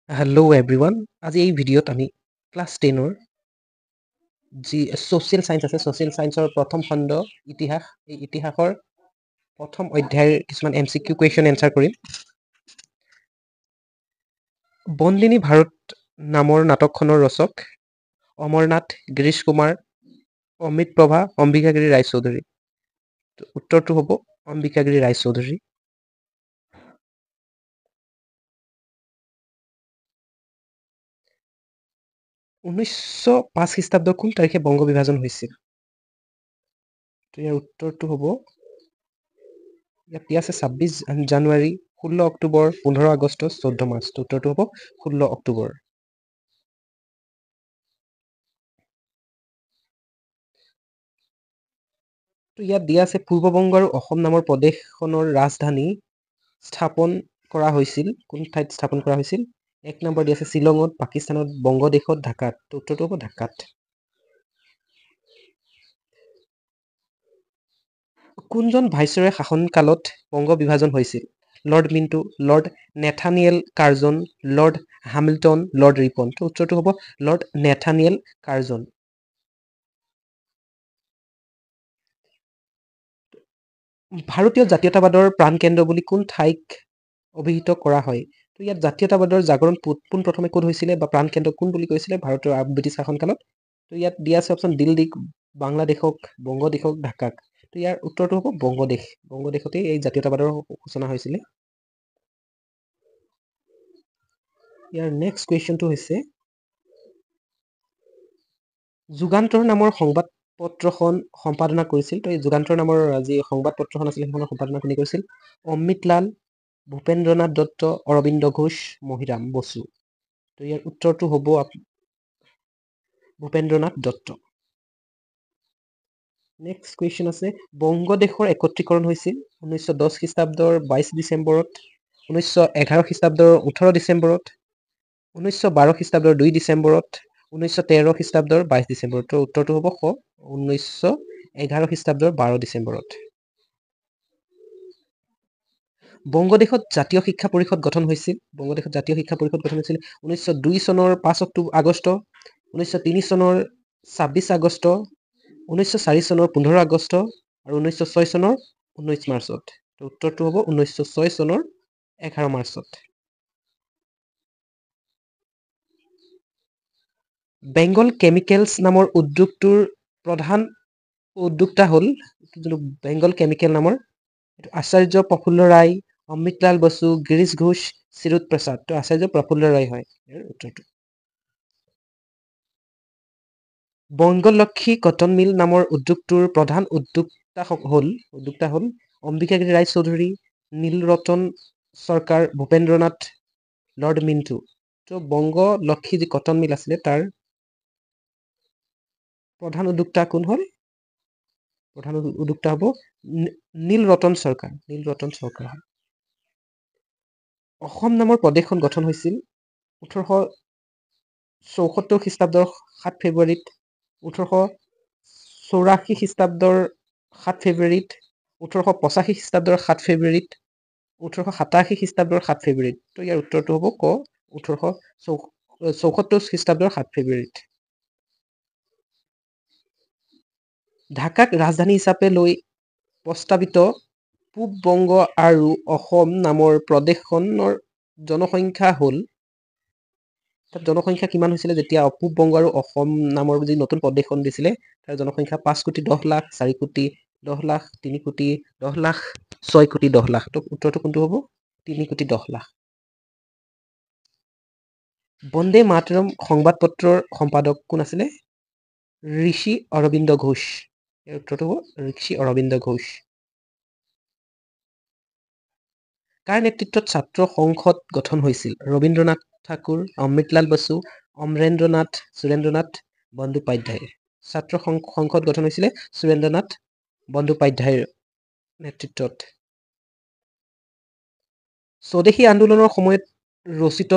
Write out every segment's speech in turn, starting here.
Hello' everyone. আজি এই ভিডিঅ'ত আমি ক্লাছ 10ৰ যি ছ'চিয়েল ছায়েন্স আছে, ছ'চিয়েল ছায়েন্সৰ প্ৰথম খণ্ড ইতিহাস, এই ইতিহাসৰ প্ৰথম অধ্যায়ৰ কিছুমান MCQ কুৱেশ্যন এনচাৰ কৰিম। বন্দিনী ভাৰত নামৰ নাটকখনৰ ৰচক অমৰনাথ, গিৰীশ কুমাৰ, অমিত প্ৰভা, অম্বিকাগিৰি ৰায়চৌধুৰী। উত্তৰটো হ'ব অম্বিকাগিৰি ৰায়চৌধুৰী। 1905 খ্ৰীষ্টাব্দৰ কোন তাৰিখে বংগ বিভাজন হৈছিল? ইয়াৰ উত্তৰটো হ'ব, ইয়াত দিয়া আছে 26 জানুৱাৰী, 16 অক্টোবৰ, 15 আগষ্ট, 14 মাৰ্চ। উত্তৰটো হ'ব 16 অক্টোবৰ। ইয়াত দিয়া আছে পূৰ্ববংগ আৰু অসম নামৰ প্ৰদেশখনৰ ৰাজধানী স্থাপন কৰা হৈছিল, কোন ঠাইত স্থাপন কৰা হৈছিল? 1 নম্বৰ দিয়া আছে শ্বিলঙত, পাকিস্তানত, বংগদেশত, ঢাকাত। উত্তৰটো হ'ব ঢাকাত। কোনজন ভাইচৰয়ৰ শাসনকালত বংগ বিভাজন হৈছিল? Lord Minto, Lord Nathaniel Curzon, Lord Hamilton, Lord Ripon. উত্তৰটো হ'ব লৰ্ড নেথানিয়েল কাৰ্জন। ভাৰতীয় জাতীয়তাবাদৰ প্ৰাণকেন্দ্ৰ বুলি কোন ঠাইক অভিহিত কৰা হয়? তো ইয়াত জাতীয়তাবাদৰ জাগৰণ পোনপ্ৰথমে ক'ত হৈছিলে বা প্ৰাণকেন্দ্ৰ কোন বুলি কৈছিলে ভাৰতীয় ব্ৰিটিছ শাসনকালত? তো ইয়াত দিয়া আছে অপশ্যন দিল্লী, বাংলাদেশক, বংগদেশক, ঢাকাক। তো ইয়াৰ উত্তৰটো হ'ব বংগদেশ। বংগদেশতেই এই জাতীয়তাবাদৰ সূচনা হৈছিলে। ইয়াৰ নেক্সট কুৱেশ্যনটো হৈছে, যুগান্তৰ নামৰ সংবাদ পত্ৰখন সম্পাদনা কৰিছিল। তো এই যুগান্তৰ নামৰ যি সংবাদ পত্ৰখন আছিলে সেইখনৰ সম্পাদনা কোনে কৰিছিল? অমৃতলাল, ভূপেন্দ্ৰনাথ দত্ত, অৰবিন্দ ঘোষ, মহিৰাম বসু। তো ইয়াৰ উত্তৰটো হ'ব ভূপেন্দ্ৰনাথ দত্ত। নেক্সট কুৱেশ্যন আছে, বংগদেশৰ একত্ৰীকৰণ হৈছিল 1910 খ্ৰীষ্টাব্দৰ 22 ডিচেম্বৰত, 1911 খ্ৰীষ্টাব্দৰ 18 ডিচেম্বৰত, 1912 খ্ৰীষ্টাব্দৰ 2 ডিচেম্বৰত, 1913 খ্ৰীষ্টাব্দৰ 22 ডিচেম্বৰত। তো উত্তৰটো হ'ব 1911 খ্ৰীষ্টাব্দৰ 12 ডিচেম্বৰত। বংগদেশত জাতীয় শিক্ষা পৰিষদ গঠন হৈছিল। বংগদেশত জাতীয় শিক্ষা পৰিষদ গঠন হৈছিল 1902 চনৰ 5 আগষ্ট, 1903 চনৰ 26 আগষ্ট, 1904 চনৰ 15 আগষ্ট আৰু 1906 চনৰ 19 মাৰ্চত। তো উত্তৰটো হ'ব 1906 চনৰ 11 মাৰ্চত। বেংগল কেমিকেলছ নামৰ উদ্যোগটোৰ প্ৰধান উদ্যোক্তা হ'ল, যোনটো বেংগল কেমিকেল নামৰ, আচাৰ্য প্ৰফুল্ল ৰায়, অমৃতলাল বসু, গিৰীশ ঘোষ, চিৰুত প্ৰসাদ। তো আচাৰ্য প্ৰফুল্ল ৰায় হয় ইয়াৰ উত্তৰটো। বংগলক্ষী কটন মিল নামৰ উদ্যোগটোৰ প্ৰধান উদ্যোক্তা হ'ল অম্বিকাগিৰি ৰায়চৌধুৰী, নীলৰতন চৰকাৰ, ভূপেন্দ্ৰনাথ, লৰ্ড মিণ্টো। তো বংগলক্ষী যি কটন মিল আছিলে তাৰ প্ৰধান উদ্যোক্তা কোন হ'ল? প্ৰধান উদ্যোক্তা হ'ব নীলৰতন চৰকাৰ। নীলৰতন চৰকাৰ হয়। অসম নামৰ প্ৰদেশখন গঠন হৈছিল 1874 খ্ৰীষ্টাব্দৰ 7 ফেব্ৰুৱাৰীত, 1884 খ্ৰীষ্টাব্দৰ 7 ফেব্ৰুৱাৰীত, 1885 খ্ৰীষ্টাব্দৰ 7 ফেব্ৰুৱাৰীত, 1887 খ্ৰীষ্টাব্দৰ 7 ফেব্ৰুৱাৰীত। তো ইয়াৰ উত্তৰটো হ'ব 1874 খ্ৰীষ্টাব্দৰ 7 ফেব্ৰুৱাৰীত। ঢাকাক ৰাজধানী হিচাপে লৈ প্ৰস্তাৱিত পূব বংগ আৰু অসম নামৰ প্ৰদেশখনৰ জনসংখ্যা হ'ল, তাত জনসংখ্যা কিমান হৈছিলে যেতিয়া পূব বংগ আৰু অসম নামৰ যি নতুন প্ৰদেশখন দিছিলে তাৰ জনসংখ্যা 5,10,00,000, 4,10,00,000, 3,10,00,000, 6,10,00,000। তো উত্তৰটো কোনটো হ'ব? 3,10,00,000। বন্দে মাতৰম সংবাদ পত্ৰৰ সম্পাদক কোন আছিলে? ঋষি অৰবিন্দ ঘোষ। ইয়াৰ উত্তৰটো হ'ব ঋষি অৰবিন্দ ঘোষ। কাৰ নেতৃত্বত ছাত্ৰ সংসদ গঠন হৈছিল? ৰবীন্দ্ৰনাথ ঠাকুৰ, অমৃতলাল বসু, অমৰেন্দ্ৰনাথ, সুৰেন্দ্ৰনাথ বন্দ্যোপাধ্যায়। ছাত্ৰ সংসদ গঠন হৈছিলে সুৰেন্দ্ৰনাথ বন্দ্যোপাধ্যায়ৰ নেতৃত্বত। স্বদেশী আন্দোলনৰ সময়ত ৰচিত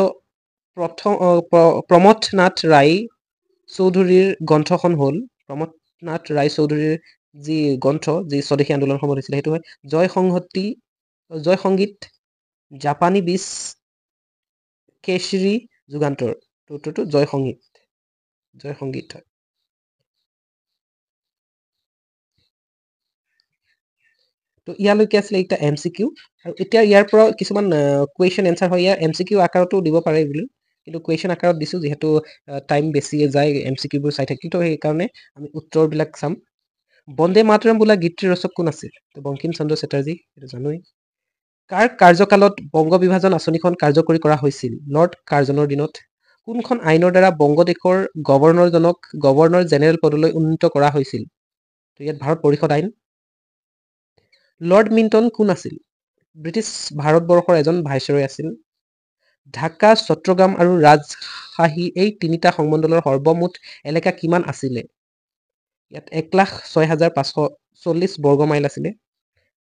প্ৰমথ নাথ ৰায় চৌধুৰীৰ গ্ৰন্থখন হ'ল, প্ৰমথ নাথ ৰায় চৌধুৰীৰ যি গ্ৰন্থ যি স্বদেশী আন্দোলনৰ সময়ত হৈছিলে সেইটো হয় জয় সংগীত, জাপানী বিচ, কেশৰী, যুগান্তৰ উত্তৰটো জয় সংগীত হয়। তো ইয়ালৈকে আছিলে এটা MCQ আৰু এতিয়া ইয়াৰ পৰা কিছুমান কুৱেশ্যন এনচাৰ হয়। ইয়াৰ MCQ আকাৰতো দিব পাৰে বুলি, কিন্তু কুৱেশ্যন আকাৰত দিছো যিহেতু টাইম বেছি যায় MCQবোৰ চাই থাকি, তো সেইকাৰণে আমি উত্তৰবিলাক চাম। বন্দে মাতৰম বোলা গীতটিৰ ৰচক কোন আছিল? বংকিম চন্দ্ৰ চেটাৰ্জী, এইটো জানোৱেই। কাৰ কাৰ্যকালত বংগ বিভাজন আঁচনিখন কাৰ্যকৰী কৰা হৈছিল? লৰ্ড কাৰ্জনৰ দিনত। কোনখন আইনৰ দ্বাৰা বংগদেশৰ গভৰ্ণৰজনক গভৰ্ণৰ জেনেৰেল পদলৈ উন্নীত কৰা হৈছিল? তো ইয়াত ভাৰত পৰিষদ আইন। লৰ্ড মিণ্টন কোন আছিল? ব্ৰিটিছ ভাৰতবৰ্ষৰ এজন ভাইচৰয় আছিল। ঢাকা, চট্টগ্ৰাম আৰু ৰাজশ্বাহী এই তিনিটা সংমণ্ডলৰ সৰ্বমুঠ এলেকা কিমান আছিলে? ইয়াত 1,06,540 বৰ্গ মাইল আছিলে।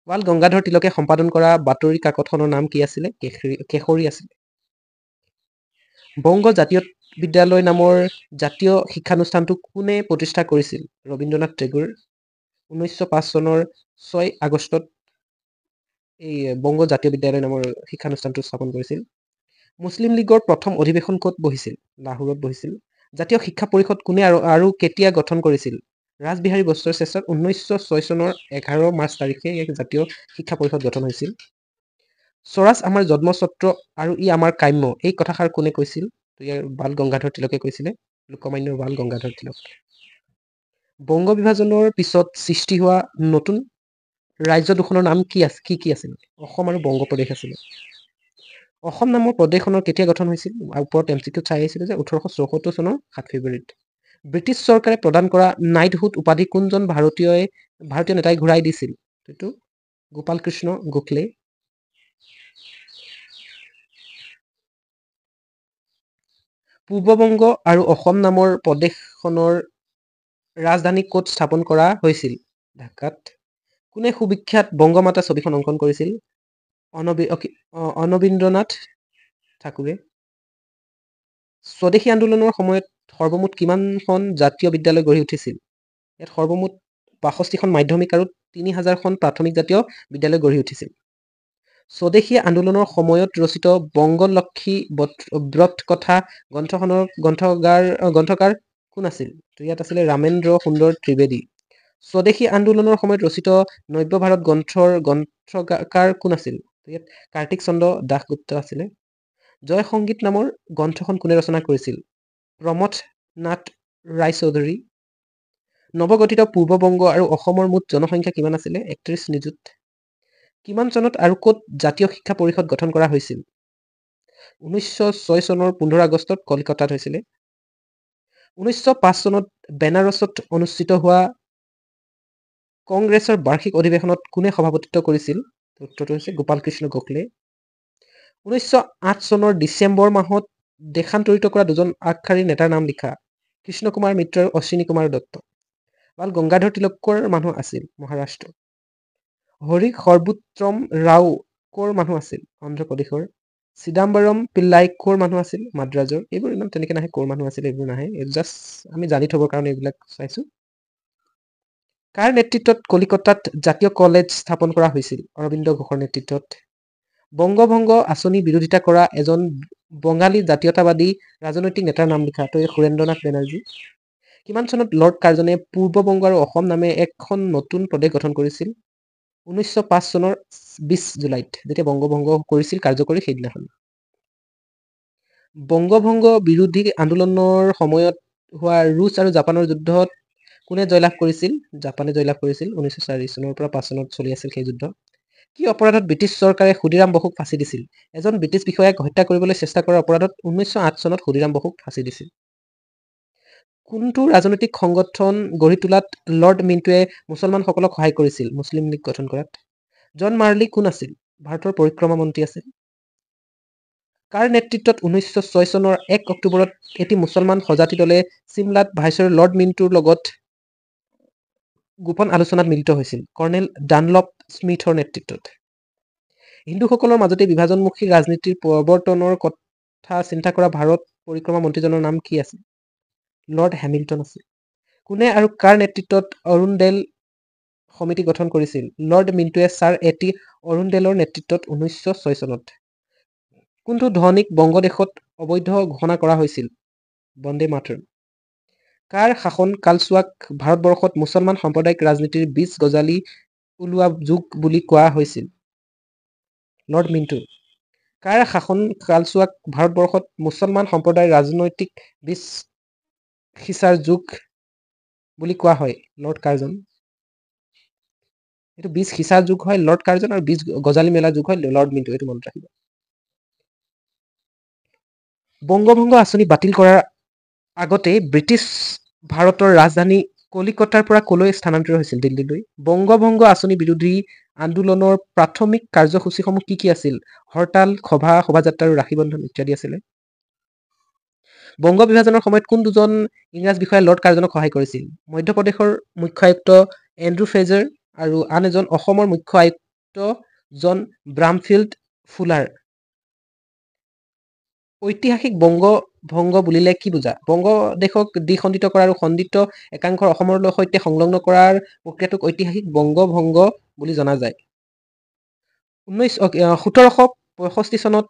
বাল গংগাধৰ তিলকে সম্পাদন কৰা বাতৰি কাকতখনৰ নাম কি আছিলে? কেশৰী আছিলে। বংগ জাতীয় বিদ্যালয় নামৰ জাতীয় শিক্ষানুষ্ঠানটো কোনে প্ৰতিষ্ঠা কৰিছিল? ৰবীন্দ্ৰনাথ টেগোৰ। 1905 চনৰ 6 আগষ্টত এই বংগ জাতীয় বিদ্যালয় নামৰ শিক্ষানুষ্ঠানটো স্থাপন কৰিছিল। মুছলিম লীগৰ প্ৰথম অধিৱেশন ক'ত বহিছিল? লাহোৰত বহিছিল। জাতীয় শিক্ষা পৰিষদ কোনে আৰু কেতিয়া গঠন কৰিছিল? ৰাজবিহাৰী বসুৰ চেষ্টাত 1906 চনৰ 11 মাৰ্চ তাৰিখে এক জাতীয় শিক্ষা পৰিষদ গঠন হৈছিল। স্বৰাজ আমাৰ জন্মছত্ৰ আৰু ই আমাৰ কাম্য, এই কথাষাৰ কোনে কৈছিল? ইয়াৰ বাল গংগাধৰ তিলকে কৈছিলে, লোকমান্য বাল গংগাধৰ তিলক। বংগ বিভাজনৰ পিছত সৃষ্টি হোৱা নতুন ৰাজ্য দুখনৰ নাম কি আছিল? অসম আৰু বংগ প্ৰদেশ আছিলে। অসম নামৰ প্ৰদেশখনৰ কেতিয়া গঠন হৈছিল? ওপৰত MCQ চাই আহিছিলে যে 1874 চনৰ 7 ফেব্ৰুৱাৰীত। ব্ৰিটিছ চৰকাৰে প্ৰদান কৰা নাইটহুড উপাধি কোনজন ভাৰতীয় নেতাই ঘূৰাই দিছিল? এইটো গোপাল কৃষ্ণ গোখলে। পূৰ্ববংগ আৰু অসম নামৰ প্ৰদেশখনৰ ৰাজধানী ক'ত স্থাপন কৰা হৈছিল? ঢাকাত। কোনে সুবিখ্যাত বংগমাতা ছবিখন অংকন কৰিছিল? অনবীন্দ্ৰনাথ ঠাকুৰে। স্বদেশী আন্দোলনৰ সময়ত সৰ্বমুঠ কিমানখন জাতীয় বিদ্যালয় গঢ়ি উঠিছিল? ইয়াত সৰ্বমুঠ 62খন মাধ্যমিক আৰু 3000খন প্ৰাথমিক জাতীয় বিদ্যালয় গঢ়ি উঠিছিল। স্বদেশী আন্দোলনৰ সময়ত ৰচিত বংগলক্ষ্মী ব্ৰত কথা গ্ৰন্থখনৰ গ্ৰন্থকাৰ কোন আছিল? ইয়াত আছিলে ৰামেন্দ্ৰ সুন্দৰ ত্ৰিবেদী। স্বদেশী আন্দোলনৰ সময়ত ৰচিত নব্য ভাৰত গ্ৰন্থৰ গ্ৰন্থকাৰ কোন আছিল? ইয়াত কাৰ্তিক চন্দ্ৰ দাসগুপ্ত আছিলে। জয় সংগীত নামৰ গ্ৰন্থখন কোনে ৰচনা কৰিছিল? প্ৰমথ নাথ ৰায়চৌধুৰী। নৱগঠিত পূৰ্ববংগ আৰু অসমৰ মুঠ জনসংখ্যা কিমান আছিলে? 31 নিযুত। কিমান চনত আৰু ক'ত জাতীয় শিক্ষা পৰিষদ গঠন কৰা হৈছিল? 1906 চনৰ 15 আগষ্টত কলকাতাত হৈছিলে। 1905 চনত বেনাৰছত অনুষ্ঠিত হোৱা কংগ্ৰেছৰ বাৰ্ষিক অধিৱেশনত কোনে সভাপতিত্ব কৰিছিল? উত্তৰটো হৈছে গোপাল কৃষ্ণ গোখলে। 1908 চনৰ ডিচেম্বৰ মাহত দেশান্তৰিত কৰা দুজন আগশাৰীৰ নেতাৰ নাম লিখা। কৃষ্ণ কুমাৰ মিত্ৰ আৰু অশ্বিনী কুমাৰ দত্ত। বাল গংগাধৰ তিলকৰ মানুহ আছিল? মহাৰাষ্ট্ৰ। হৰি সৰ্বোত্তম ৰাও ক'ৰ মানুহ আছিল? অন্ধ্ৰপ্ৰদেশৰ। চিদাম্বৰম পিল্লাই ক'ৰ মানুহ আছিল? মাদ্ৰাজৰ। এইবোৰ ইমান তেনেকে নাহে, ক'ৰ মানুহ আছিল এইবোৰ নাহে, জাষ্ট আমি জানি থবৰ কাৰণে এইবিলাক চাইছো। কাৰ নেতৃত্বত কলিকতাত জাতীয় কলেজ স্থাপন কৰা হৈছিল? অৰবিন্দ ঘোষৰ নেতৃত্বত। বংগভংগ আঁচনি বিৰোধিতা কৰা এজন বঙালী জাতীয়তাবাদী ৰাজনৈতিক নেতাৰ নাম লিখা। তো সুৰেন্দ্ৰনাথ বেনাৰ্জী। কিমান চনত লৰ্ড কাৰ্জনে পূৰ্ববংগ আৰু অসম নামে এখন নতুন প্ৰদেশ গঠন কৰিছিল? 1905 চনৰ 20 জুলাইত, যেতিয়া বংগভংগ কৰিছিল কাৰ্যকৰী সেইদিনাখন। বংগভংগ বিৰোধী আন্দোলনৰ সময়ত হোৱা ৰুছ আৰু জাপানৰ যুদ্ধত কোনে জয়লাভ কৰিছিল? জাপানে জয়লাভ কৰিছিল। 1904 চনৰ পৰা 5 চনত চলি আছিল সেই যুদ্ধ। কি অপৰাধত ব্ৰিটিছ চৰকাৰে ক্ষুদিৰাম বসুক ফাঁচি দিছিল? এজন ব্ৰিটিছ বিষয়াক হত্যা কৰিবলৈ চেষ্টা কৰাৰ অপৰাধত 1908 চনত ক্ষুদিৰাম বসুক ফাঁচি দিছিল। কোনটো ৰাজনৈতিক সংগঠন গঢ়ি তোলাত লৰ্ড মিণ্টুৱে মুছলমানসকলক সহায় কৰিছিল? মুছলিম লীগ গঠন কৰাত। জন মাৰ্লি কোন আছিল? ভাৰতৰ পৰিক্ৰমা মন্ত্ৰী আছিল। কাৰ নেতৃত্বত 1906 চনৰ 1 অক্টোবৰত এটি মুছলমান সজাতি দলে চিমলাত ভাইচৰয় লৰ্ড মিণ্টুৰ লগত গোপন আলোচনাত মিলিত হৈছিল? কৰ্ণেল ডানলপ স্মিথৰ নেতৃত্বত। হিন্দুসকলৰ মাজতে বিভাজনমুখী ৰাজনীতিৰ প্ৰৱৰ্তনৰ কথা চিন্তা কৰা ভাৰত পৰিক্ৰমা মন্ত্ৰীজনৰ নাম কি আছিল? লৰ্ড হেমিল্টন আছিল। কোনে আৰু কাৰ নেতৃত্বত অৰুণডেল সমিতি গঠন কৰিছিল? লৰ্ড মিণ্টুৱে ছাৰ এটি অৰুণডেলৰ নেতৃত্বত 1906 চনত। কোনটো ধ্বনিক বংগদেশত অবৈধ ঘোষণা কৰা হৈছিল? বন্দে মাতৰম। কাৰ শাসন কালছোৱাক ভাৰতবৰ্ষত মুছলমান সাম্প্ৰদায়িক ৰাজনীতিৰ বীজ গজালি ওলোৱা যুগ বুলি কোৱা হৈছিল? Lord Minto. কাৰ শাসন কালছোৱাক ভাৰতবৰ্ষত মুছলমান সম্প্ৰদায়ৰ ৰাজনৈতিক বীজ সিঁচাৰ যুগ বুলি কোৱা হয়? Lord Curzon. এইটো বীজ সিঁচাৰ যুগ হয় লৰ্ড কাৰ্জন আৰু বীজ গজালি মেলা যুগ হয় লৰ্ড মিণ্টো। এইটো মনত ৰাখিব। বংগভংগ আঁচনি বাতিল কৰাৰ আগতে ব্ৰিটিছ ভাৰতৰ ৰাজধানী কলিকতাৰ পৰা কলৈ স্থানান্তৰিত হৈছিল? দিল্লীলৈ। বংগভংগ আঁচনি বিৰোধী আন্দোলনৰ প্ৰাথমিক কাৰ্যসূচীসমূহ কি কি আছিল? হৰতাল, সভা, শোভাযাত্ৰা আৰু ৰাখী বন্ধন ইত্যাদি আছিলে। বংগ বিভাজনৰ সময়ত কোন দুজন ইংৰাজ বিষয়াই লৰ্ড কাৰ্জনক সহায় কৰিছিল? মধ্যপ্ৰদেশৰ মুখ্য আয়ুক্ত এণ্ড্ৰু ফ্ৰেজাৰ আৰু আন এজন অসমৰ মুখ্য আয়ুক্ত জন ব্ৰামফিল্ড ফুলাৰ। ঐতিহাসিক বংগভংগ বুলিলে কি বুজা? বংগদেশক দ্বিখণ্ডিত কৰা আৰু খণ্ডিত একাংশৰ অসমৰ সৈতে সংলগ্ন কৰাৰ প্ৰক্ৰিয়াটোক ঐতিহাসিক বংগভংগ বুলি জনা যায়। 1765 চনত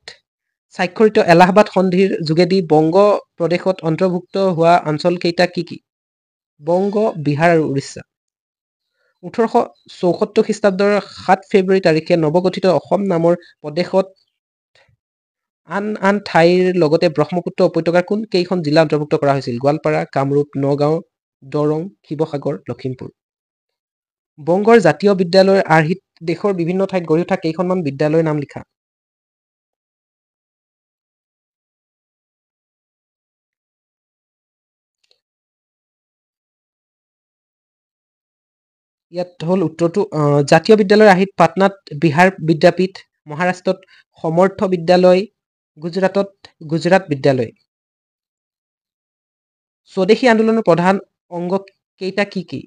স্বাক্ষৰিত এলাহাবাদ সন্ধিৰ যোগেদি বংগ প্ৰদেশত অন্তৰ্ভুক্ত হোৱা অঞ্চল কেইটা কি কি? বংগ, বিহাৰ আৰু উৰিষ্যা। 1874 খ্ৰীষ্টাব্দৰ 7 ফেব্ৰুৱাৰী তাৰিখে নৱগঠিত অসম নামৰ প্ৰদেশত আন আন ঠাইৰ লগতে ব্ৰহ্মপুত্ৰ উপত্যকাৰ কোন কেইখন জিলা অন্তৰ্ভুক্ত কৰা হৈছিল? গোৱালপাৰা, কামৰূপ, নগাঁও, দৰং, শিৱসাগৰ, লখিমপুৰ। বংগৰ জাতীয় বিদ্যালয়ৰ আৰ্হিত দেশৰ বিভিন্ন ঠাইত গঢ়ি উঠা কেইখনমান বিদ্যালয়ৰ নাম লিখা। ইয়াত হ'ল উত্তৰটো জাতীয় বিদ্যালয়ৰ আৰ্হিত পাটনাত বিহাৰ বিদ্যাপীঠ, মহাৰাষ্ট্ৰত সমৰ্থ বিদ্যালয়, গুজৰাটত গুজৰাট বিদ্যালয়। স্বদেশী আন্দোলনৰ প্ৰধান অংগ কেইটা কি কি?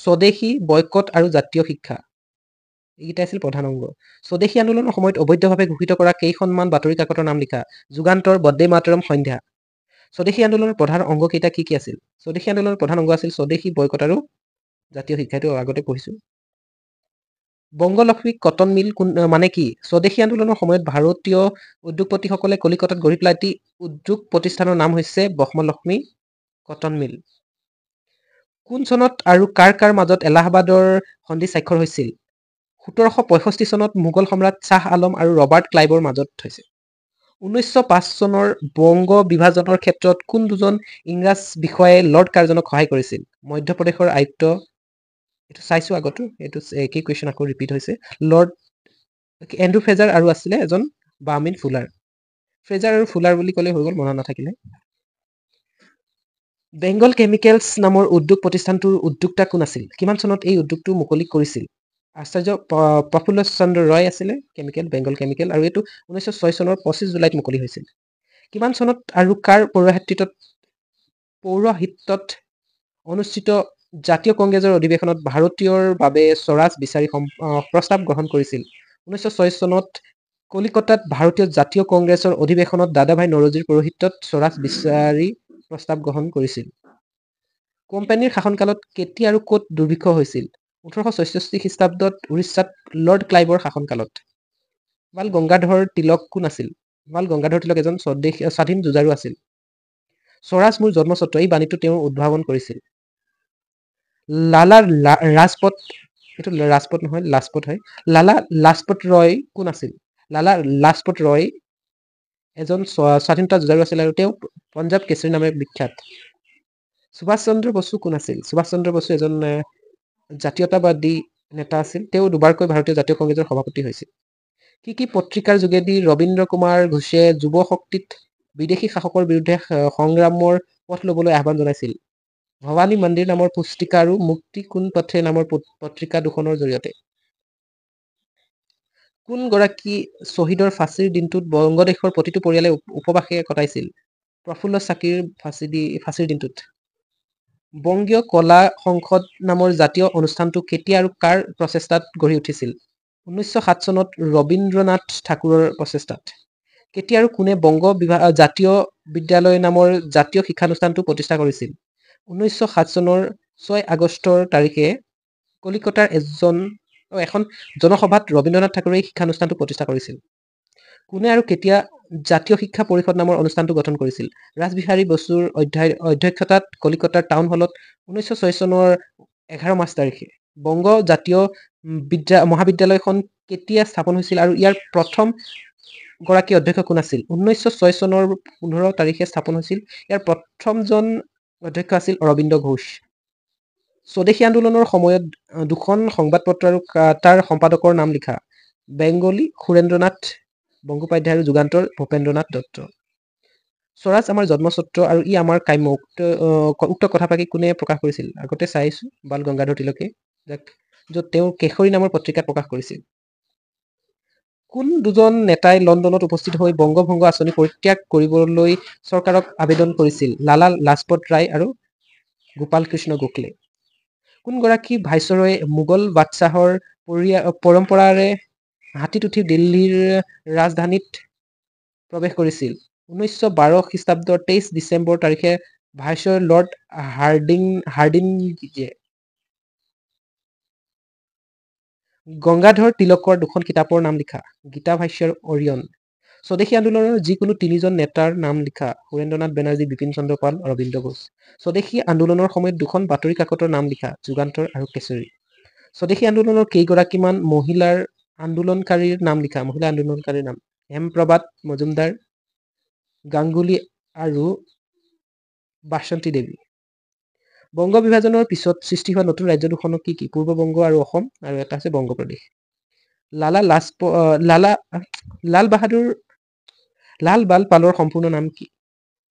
স্বদেশী, বয়কট আৰু জাতীয় শিক্ষা। এইকেইটা আছিল প্ৰধান অংগ। স্বদেশী আন্দোলনৰ সময়ত অবৈধভাৱে ঘোষিত কৰা কেইখনমান বাতৰি কাকতৰ নাম লিখা। যুগান্তৰ, বন্দে মাতৰম, সন্ধ্যা। স্বদেশী আন্দোলনৰ প্ৰধান অংগ কেইটা কি কি আছিল? স্বদেশী আন্দোলনৰ প্ৰধান অংগ আছিল স্বদেশী, বয়কট আৰু জাতীয় শিক্ষা। এইটো আগতে পঢ়িছো। বংগলক্ষ্মী কটন মিল মানে কি? স্বদেশী আন্দোলনৰ সময়ত ভাৰতীয় উদ্যোগপতিসকলে কলিকতাত গঢ়ি তোলা এটি উদ্যোগ প্ৰতিষ্ঠানৰ নাম হৈছে ব্ৰহ্মলক্ষ্মী কটন মিল। কোন চনত আৰু কাৰ কাৰ মাজত এলাহাবাদৰ সন্ধি স্বাক্ষৰ হৈছিল? 1765 চনত মোগল সম্ৰাট শ্বাহ আলম আৰু ৰবাৰ্ট ক্লাইভৰ মাজত হৈছে। 1905 চনৰ বংগ বিভাজনৰ ক্ষেত্ৰত কোন দুজন ইংৰাজ বিষয়াই লৰ্ড কাৰ্জনক সহায় কৰিছিল? মধ্যপ্ৰদেশৰ আয়ুক্ত, এইটো চাইছো আগতো, এইটো একেই কুৱেশ্যন আকৌ ৰিপিট হৈছে, লৰ্ড এণ্ড্ৰু ফ্ৰেজাৰ আৰু আছিলে এজন ব্ৰামিন ফুলাৰ। ফ্ৰেজাৰ আৰু ফুলাৰ বুলি ক'লে হৈ গ'ল, মনত নাথাকিলে। বেংগল কেমিকেলছ নামৰ উদ্যোগ প্ৰতিষ্ঠানটোৰ উদ্যোক্তা কোন আছিল? কিমান চনত এই উদ্যোগটো মুকলি কৰিছিল? আচাৰ্য প্ৰফুল্ল চন্দ্ৰ ৰয় আছিলে বেংগল কেমিকেল, আৰু এইটো 1906 চনৰ 25 জুলাইত মুকলি হৈছিল। কিমান চনত আৰু কাৰ পৌৰহিত্যত অনুষ্ঠিত জাতীয় কংগ্ৰেছৰ অধিৱেশনত ভাৰতীয়ৰ বাবে স্বৰাজ বিচাৰি প্ৰস্তাৱ গ্ৰহণ কৰিছিল? 1906 চনত কলিকতাত ভাৰতীয় জাতীয় কংগ্ৰেছৰ অধিৱেশনত দাদাভাই নৰোজীৰ পৌৰোহিত্যত স্বৰাজ বিচাৰি প্ৰস্তাৱ গ্ৰহণ কৰিছিল। কোম্পানীৰ শাসনকালত কেতিয়া আৰু ক'ত দুৰ্ভিক্ষ হৈছিল? 1866 খ্ৰীষ্টাব্দত উৰিষ্যাত লৰ্ড ক্লাইভৰ শাসনকালত। বাল গংগাধৰ তিলক কোন আছিল? বাল গংগাধৰ তিলক এজন স্বাধীন যুঁজাৰু আছিল। স্বৰাজ মোৰ জন্মস্বত্ব, এই বাণীটো তেওঁ উদ্ভাৱন কৰিছিল। লালা ৰাজপথ, এইটো ৰাজপথ নহয় লাজপত হয়। লালা লাজপত ৰয় কোন আছিল? লালা লাজপত ৰয় এজন স্বাধীনতা যুঁজাৰু আছিল আৰু তেওঁ পঞ্জাৱ কেশৰী নামে বিখ্যাত। সুভাষ চন্দ্ৰ বসু কোন আছিল? সুভাষ চন্দ্ৰ বসু এজন জাতীয়তাবাদী নেতা আছিল। তেওঁ দুবাৰকৈ ভাৰতীয় জাতীয় কংগ্ৰেছৰ সভাপতি হৈছিল। কি কি পত্ৰিকাৰ যোগেদি ৰবীন্দ্ৰ কুমাৰ ঘোষে যুৱ শক্তিত বিদেশী শাসকৰ বিৰুদ্ধে সংগ্ৰামৰ পথ ল'বলৈ আহ্বান জনাইছিল? ভৱানী মন্দিৰ নামৰ পুস্তিকা আৰু মুক্তি কোন পথে নামৰ পত্ৰিকা দুখনৰ জৰিয়তে। কোন গৰাকী শ্বহীদৰ ফাঁচীৰ দিনটোত বংগদেশৰ প্ৰতিটো পৰিয়ালে উপবাসে কটাইছিল? প্ৰফুল্ল চাকিৰ ফাঁচীৰ দিনটোত। বংগীয় কলা সংসদ নামৰ জাতীয় অনুষ্ঠানটো কেতিয়া আৰু কাৰ প্ৰচেষ্টাত গঢ়ি উঠিছিল? 1907 চনত ৰবীন্দ্ৰনাথ ঠাকুৰৰ প্ৰচেষ্টাত। কেতিয়া আৰু কোনে বংগ জাতীয় বিদ্যালয় নামৰ জাতীয় শিক্ষানুষ্ঠানটো প্ৰতিষ্ঠা কৰিছিল? 1907 চনৰ 6 আগষ্টৰ তাৰিখে কলিকতাৰ এখন জনসভাত ৰবীন্দ্ৰনাথ ঠাকুৰে এই শিক্ষানুষ্ঠানটো প্ৰতিষ্ঠা কৰিছিল। কোনে আৰু কেতিয়া জাতীয় শিক্ষা পৰিষদ নামৰ অনুষ্ঠানটো গঠন কৰিছিল? ৰাসবিহাৰী বসুৰ অধ্যক্ষতাত কলিকতাৰ টাউন হলত 1906 চনৰ 11 মাৰ্চ তাৰিখে। বংগ জাতীয় মহাবিদ্যালয়খন কেতিয়া স্থাপন হৈছিল আৰু ইয়াৰ প্ৰথম গৰাকী অধ্যক্ষ কোন আছিল? 1906 চনৰ 15 তাৰিখে স্থাপন হৈছিল। ইয়াৰ প্ৰথমজন অধ্যক্ষ আছিল অৰবিন্দ ঘোষ। স্বদেশী আন্দোলনৰ সময়ত দুখন সংবাদপত্ৰ আৰু তাৰ সম্পাদকৰ নাম লিখা। বেংগলী সুৰেন্দ্ৰনাথ বংগোপাধ্যায় আৰু যুগান্তৰ ভূপেন্দ্ৰনাথ দত্ত। স্বৰাজ আমাৰ জন্মস্বত্ৰ আৰু ই আমাৰ কাম্য উক্ত কথাফাকি কোনে প্ৰকাশ কৰিছিল? আগতে চাইছো, বাল গংগাধৰ তিলকে, য'ত তেওঁ কেশৰী নামৰ পত্ৰিকাত প্ৰকাশ কৰিছিল। কোন দুজন নেতাই লণ্ডনত উপস্থিত হৈ বংগভংগ আঁচনি পৰিত্যাগ কৰিবলৈ চৰকাৰক আবেদন কৰিছিল? লালা লাজপত ৰায় আৰু গোপাল কৃষ্ণ গোখলে। কোনগৰাকী ভাইচৰয়ে মোগল বাদশ্বাহৰ পৰম্পৰাৰে হাতীত উঠি দিল্লীৰ ৰাজধানীত প্ৰৱেশ কৰিছিল? 1912 খ্ৰীষ্টাব্দৰ 23 ডিচেম্বৰ তাৰিখে ভাইচৰয় লৰ্ড হাৰ্ডিঞ্জে গংগাধৰ তিলকৰ দুখন কিতাপৰ নাম লিখা। গীতা ভাষ্যৰ অৰিয়ন। স্বদেশী আন্দোলনৰ যিকোনো তিনিজন নেতাৰ নাম লিখা। সুৰেন্দ্ৰনাথ বেনাৰ্জী, বিপিন চন্দ্ৰ পাল, অৰবিন্দ ঘোষ। স্বদেশী আন্দোলনৰ সময়ত দুখন বাতৰি কাকতৰ নাম লিখা। যুগান্তৰ আৰু কেশৰী। স্বদেশী আন্দোলনৰ কেইগৰাকীমান মহিলা আন্দোলনকাৰীৰ নাম লিখা। মহিলা আন্দোলনকাৰীৰ নাম: হেমপ্ৰভাত মজুমদাৰ, গাংগুলী আৰু বাসন্তী দেৱী। বংগ বিভাজনৰ পিছত সৃষ্টি হোৱা নতুন ৰাজ্য দুখন কি কি? পূৰ্ব বংগ আৰু অসম, আৰু এটা আছে বংগ প্ৰদেশ। লাল বাল পালৰ সম্পূৰ্ণ নাম কি?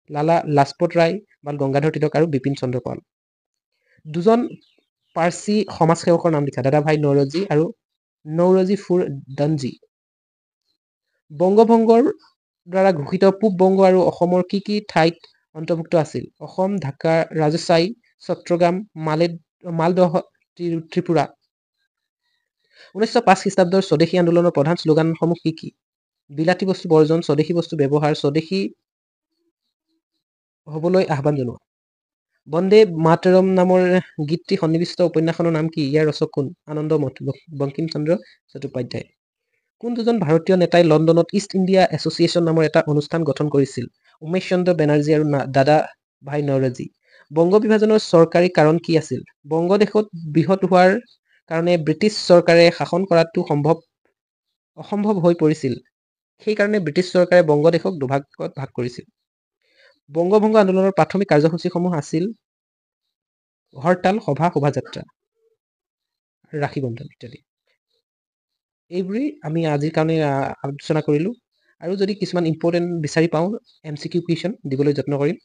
লালা লাজপত ৰায়, বাল গংগাধৰ তিলক আৰু বিপিন চন্দ্ৰ পাল। দুজন পাৰ্চী সমাজসেৱকৰ নাম লিখা। দাদাভাই নৌৰোজী আৰু নৌৰোজী ফুৰ দনজী। বংগভংগৰ দ্বাৰা ঘোষিত পূব বংগ আৰু অসমৰ কি কি ঠাইত অন্তৰ্ভুক্ত আছিল? অসম, ঢাকা, ৰাজশ্বাহী, চট্টগ্ৰাম, মালদহ, ত্ৰিপুৰা। 1905 খ্ৰীষ্টাব্দৰ স্বদেশী আন্দোলনৰ প্ৰধান শ্লোগানসমূহ কি কি? বিলাতী বস্তু বৰ্জন, স্বদেশী বস্তু ব্যৱহাৰ, স্বদেশী হবলৈ আহ্বান জনোৱা। বন্দে মাতৰম নামৰ গীতটি সন্নিৱিষ্ট উপন্যাসখনৰ নাম কি? ইয়াৰ ৰচক কোন? আনন্দমঠ বংকিম চন্দ্ৰ চট্টোপাধ্যায়। কোন দুজন ভাৰতীয় নেতাই লণ্ডনত ইষ্ট ইণ্ডিয়া এছচিয়েশ্যন নামৰ এটা অনুষ্ঠান গঠন কৰিছিল? উমেশ চন্দ্ৰ বেনাৰ্জী আৰু দাদা ভাই নৌৰোজী। বংগ বিভাজনৰ চৰকাৰী কাৰণ কি আছিল? বংগদেশত বৃহৎ হোৱাৰ কাৰণে ব্ৰিটিছ চৰকাৰে শাসন কৰাটো অসম্ভৱ হৈ পৰিছিল। সেইকাৰণে ব্ৰিটিছ চৰকাৰে বংগদেশক দুভাগত ভাগ কৰিছিল। বংগভংগ আন্দোলনৰ প্ৰাথমিক কাৰ্যসূচীসমূহ আছিল হৰতাল, সভা, শোভাযাত্ৰা, ৰাখী বন্ধন ইত্যাদি। এইবোৰেই আমি আজিৰ কাৰণে আলোচনা কৰিলোঁ। আৰু যদি কিছুমান ইম্পৰ্টেণ্ট বিচাৰি পাওঁ MCQ কুৱেশ্যন দিবলৈ যত্ন কৰিম।